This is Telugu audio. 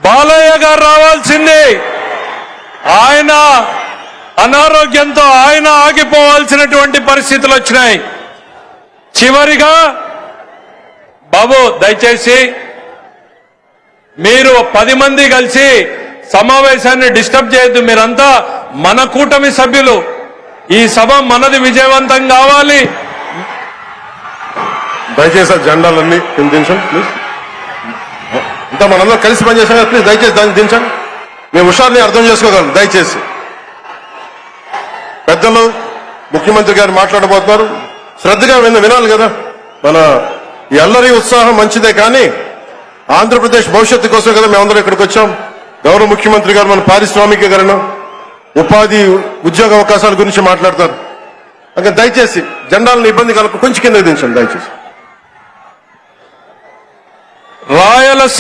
బాలయ్య గారు రావాల్సింది. ఆయన అనారోగ్యంతో ఆయన ఆగిపోవాల్సినటువంటి పరిస్థితులు వచ్చినాయి. చివరిగా బాబు దయచేసి మీరు 10 మంది కలిసి సమావేశాన్ని డిస్టర్బ్ చేయొద్దు. మీరంతా మన కూటమి సభ్యులు. ఈ సభ మనది, విజయవంతం కావాలి. దయచేసి జెండాలన్నీ దించండి ప్లీజ్. ఇంత మనందరం కలిసి పనిచేసాం కదా, ప్లీజ్ దయచేసి దాన్ని దించండి. మేము హుషారుని అర్థం చేసుకోగలం. దయచేసి పెద్దలు ముఖ్యమంత్రి గారు మాట్లాడబోతున్నారు, శ్రద్ధగా వినాలి కదా. మన ఈ అల్లరి ఉత్సాహం మంచిదే, కానీ ఆంధ్రప్రదేశ్ భవిష్యత్తు కోసం కదా మేమందరం ఇక్కడికి వచ్చాం. గౌరవ ముఖ్యమంత్రి గారు మన పారిశ్రామికీకరణ, ఉపాధి, ఉద్యోగ అవకాశాల గురించి మాట్లాడతారు. అందుకని దయచేసి జెండాలను ఇబ్బంది కలప కొంచెం కింద దించండి దయచేసి. రాయలసీమ